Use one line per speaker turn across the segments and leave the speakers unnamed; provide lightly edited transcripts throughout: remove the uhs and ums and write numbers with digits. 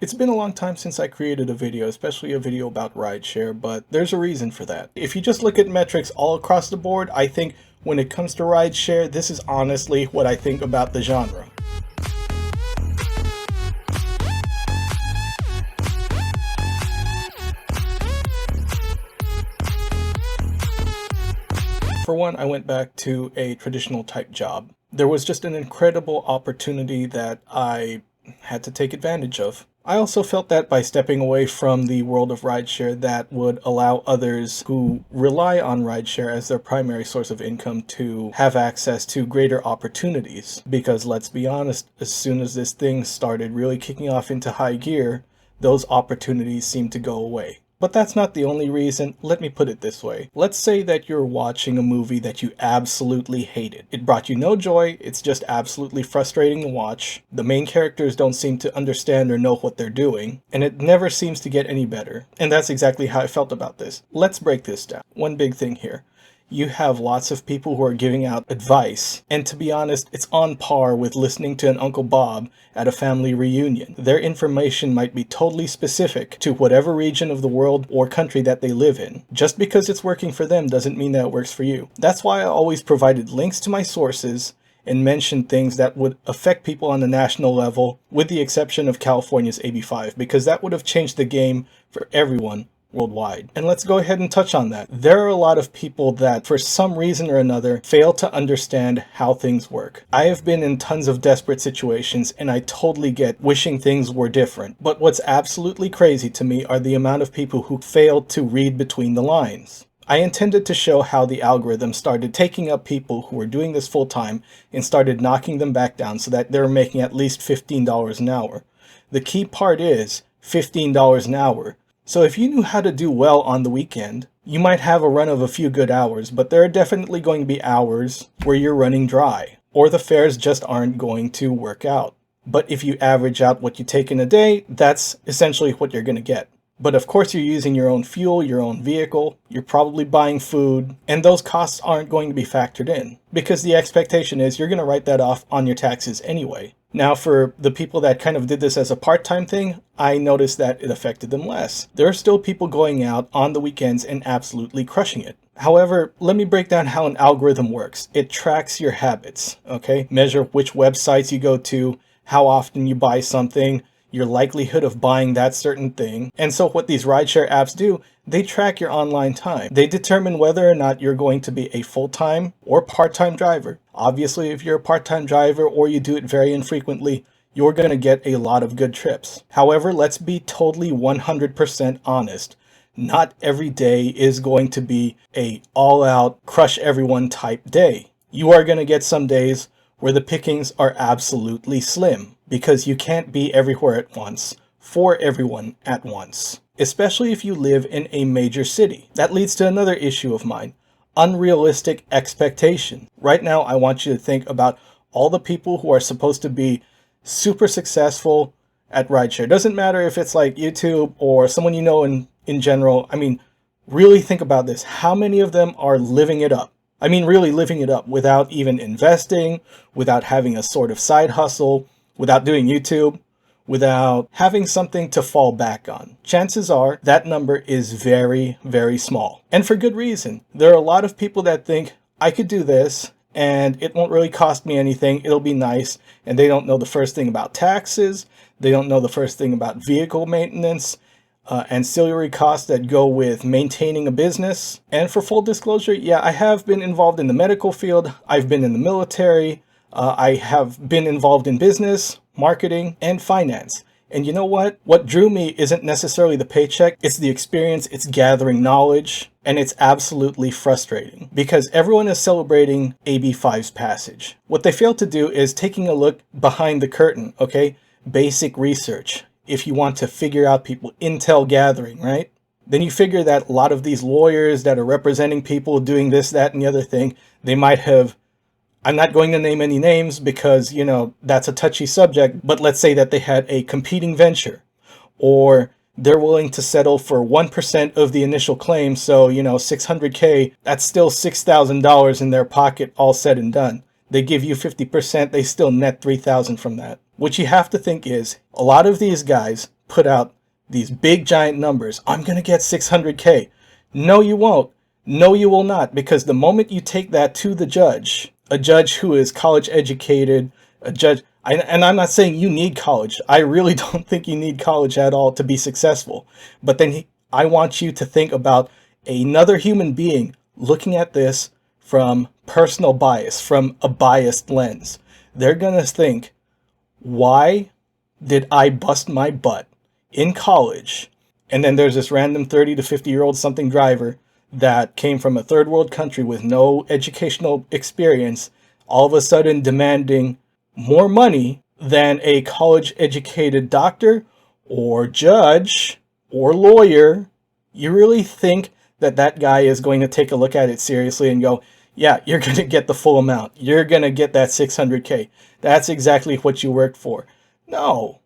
It's been a long time since I created a video, especially a video about rideshare, but there's a reason for that. If you just look at metrics all across the board, I think when it comes to rideshare, this is honestly what I think about the genre. For one, I went back to a traditional type job. There was just an incredible opportunity that I had to take advantage of. I also felt that by stepping away from the world of rideshare, that would allow others who rely on rideshare as their primary source of income to have access to greater opportunities. Because let's be honest, as soon as this thing started really kicking off into high gear, those opportunities seemed to go away. But that's not the only reason. Let me put it this way. Let's say that you're watching a movie that you absolutely hated. It brought you no joy, it's just absolutely frustrating to watch. The main characters don't seem to understand or know what they're doing, and it never seems to get any better. And that's exactly how I felt about this. Let's break this down. One big thing here. You have lots of people who are giving out advice, and to be honest, it's on par with listening to an Uncle Bob at a family reunion. Their information might be totally specific to whatever region of the world or country that they live in. Just because it's working for them doesn't mean that it works for you. That's why I always provided links to my sources and mentioned things that would affect people on the national level, with the exception of California's AB5, because that would have changed the game for everyone worldwide. And let's go ahead and touch on that. There are a lot of people that, for some reason or another, fail to understand how things work. I have been in tons of desperate situations, and I totally get wishing things were different. But what's absolutely crazy to me are the amount of people who fail to read between the lines. I intended to show how the algorithm started taking up people who were doing this full time and started knocking them back down so that they're making at least $15 an hour. The key part is $15 an hour. So if you knew how to do well on the weekend, you might have a run of a few good hours, but there are definitely going to be hours where you're running dry, or the fares just aren't going to work out. But if you average out what you take in a day, that's essentially what you're going to get. But of course you're using your own fuel, your own vehicle, you're probably buying food, and those costs aren't going to be factored in, because the expectation is you're going to write that off on your taxes anyway. Now, for the people that kind of did this as a part-time thing, I noticed that it affected them less. There are still people going out on the weekends and absolutely crushing it. However, let me break down how an algorithm works. It tracks your habits, okay? Measure which websites you go to, how often you buy something, your likelihood of buying that certain thing. And so what these rideshare apps do, they track your online time. They determine whether or not you're going to be a full-time or part-time driver. Obviously, if you're a part-time driver or you do it very infrequently, you're going to get a lot of good trips. However, let's be totally 100% honest. Not every day is going to be a all-out crush everyone type day. You are going to get some days where the pickings are absolutely slim, because you can't be everywhere at once for everyone at once, especially if you live in a major city. That leads to another issue of mine: unrealistic expectation. Right now, I want you to think about all the people who are supposed to be super successful at rideshare. Doesn't matter if it's like YouTube or someone you know in general. I mean, really think about this. How many of them are living it up? I mean, really living it up without even investing, without having a sort of side hustle, without doing YouTube, without having something to fall back on. Chances are that number is very, very small. And for good reason. There are a lot of people that think, I could do this and it won't really cost me anything, it'll be nice, and they don't know the first thing about taxes, they don't know the first thing about vehicle maintenance, ancillary costs that go with maintaining a business. And for full disclosure, yeah, I have been involved in the medical field, I've been in the military, I have been involved in business, marketing, and finance. And you know what? What drew me isn't necessarily the paycheck, it's the experience, it's gathering knowledge, and it's absolutely frustrating because everyone is celebrating AB5's passage. What they fail to do is taking a look behind the curtain, okay? Basic research. If you want to figure out people, intel gathering, right? Then you figure that a lot of these lawyers that are representing people doing this, that, and the other thing, they might have, I'm not going to name any names because, you know, that's a touchy subject, but let's say that they had a competing venture, or they're willing to settle for 1% of the initial claim. So, you know, $600K, that's still $6,000 in their pocket, all said and done. They give you 50%, they still net $3,000 from that. What you have to think is, a lot of these guys put out these big giant numbers. I'm going to get 600K. No, you won't. No, you will not. Because the moment you take that to the judge, a judge who is college educated, a judge, and I'm not saying you need college. I really don't think you need college at all to be successful. But then I want you to think about another human being looking at this from personal bias, from a biased lens. They're going to think, why did I bust my butt in college? And then there's this random 30 to 50-year-old something driver that came from a third world country with no educational experience, all of a sudden demanding more money than a college educated doctor or judge or lawyer. You really think that that guy is going to take a look at it seriously and go, yeah, you're going to get the full amount. You're going to get that 600K. That's exactly what you worked for. No,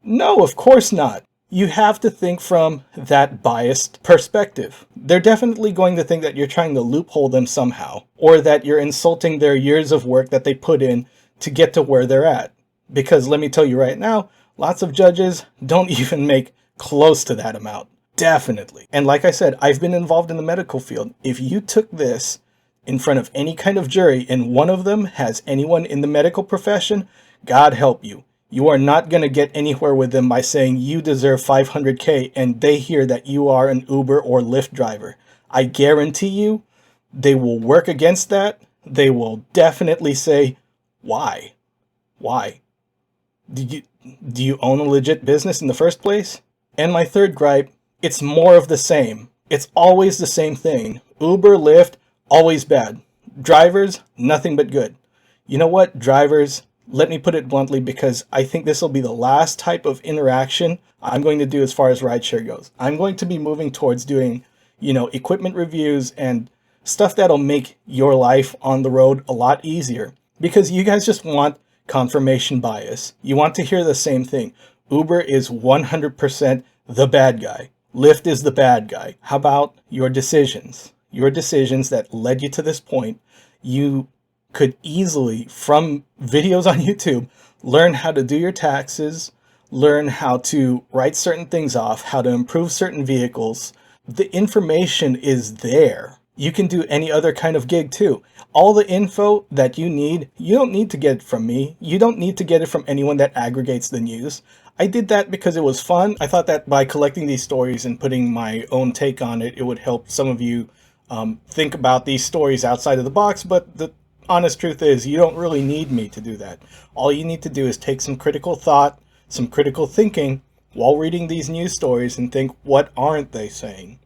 of course not. You have to think from that biased perspective. They're definitely going to think that you're trying to loophole them somehow, or that you're insulting their years of work that they put in to get to where they're at. Because let me tell you right now, lots of judges don't even make close to that amount. Definitely. And like I said, I've been involved in the medical field. If you took this in front of any kind of jury and one of them has anyone in the medical profession, God help you. You are not going to get anywhere with them by saying you deserve 500K and they hear that you are an Uber or Lyft driver. I guarantee you they will work against that. They will definitely say, why? Why? Do you own a legit business in the first place? And my third gripe, it's more of the same. It's always the same thing. Uber, Lyft, always bad. Drivers, nothing but good. You know what, drivers? Let me put it bluntly, because I think this will be the last type of interaction I'm going to do as far as rideshare goes. I'm going to be moving towards doing, equipment reviews and stuff that'll make your life on the road a lot easier, because you guys just want confirmation bias. You want to hear the same thing. Uber is 100% the bad guy. Lyft is the bad guy. How about your decisions? Your decisions that led you to this point. You could easily, from videos on YouTube, learn how to do your taxes, learn how to write certain things off, how to improve certain vehicles. The information is there. You can do any other kind of gig too. All the info that you need, you don't need to get it from me. You don't need to get it from anyone that aggregates the news. I did that because it was fun. I thought that by collecting these stories and putting my own take on it, it would help some of you think about these stories outside of the box. But the honest truth is, you don't really need me to do that. All you need to do is take some critical thought, some critical thinking while reading these news stories and think, what aren't they saying?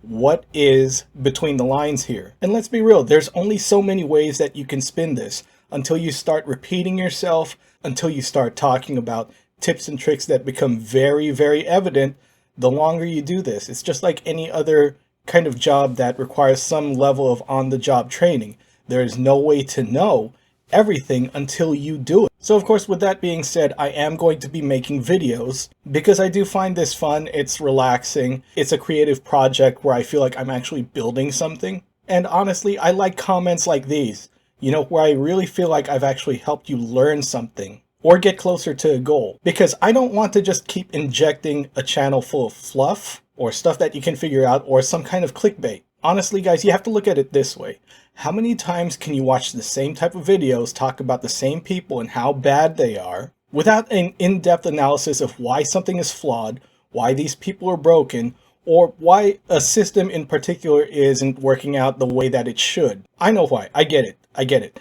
What is between the lines here? And let's be real, there's only so many ways that you can spin this until you start repeating yourself, until you start talking about tips and tricks that become very, very evident the longer you do this. It's just like any other kind of job that requires some level of on-the-job training. There is no way to know everything until you do it. So of course, with that being said, I am going to be making videos because I do find this fun. It's relaxing. It's a creative project where I feel like I'm actually building something. And honestly, I like comments like these, where I really feel like I've actually helped you learn something or get closer to a goal. Because I don't want to just keep injecting a channel full of fluff or stuff that you can figure out or some kind of clickbait. Honestly, guys, you have to look at it this way. How many times can you watch the same type of videos talk about the same people and how bad they are without an in-depth analysis of why something is flawed, why these people are broken, or why a system in particular isn't working out the way that it should? I know why. I get it.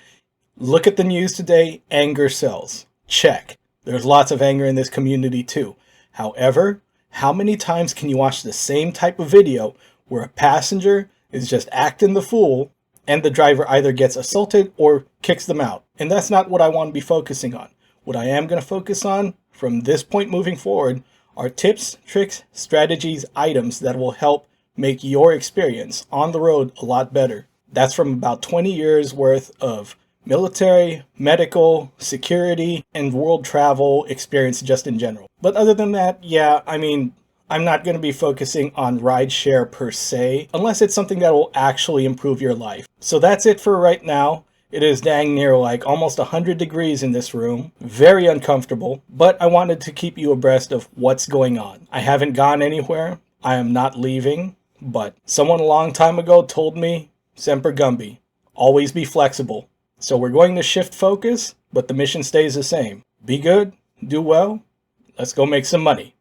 Look at the news today. Anger sells. Check. There's lots of anger in this community too. However, how many times can you watch the same type of video where a passenger is just acting the fool and the driver either gets assaulted or kicks them out? And that's not what I want to be focusing on. What I am going to focus on from this point moving forward are tips, tricks, strategies, items that will help make your experience on the road a lot better. That's from about 20 years worth of military, medical, security, and world travel experience just in general. But other than that, yeah, I'm not going to be focusing on rideshare per se, unless it's something that will actually improve your life. So that's it for right now. It is dang near like almost 100 degrees in this room. Very uncomfortable, but I wanted to keep you abreast of what's going on. I haven't gone anywhere. I am not leaving, but someone a long time ago told me, Semper Gumby, always be flexible. So we're going to shift focus, but the mission stays the same. Be good, do well, let's go make some money.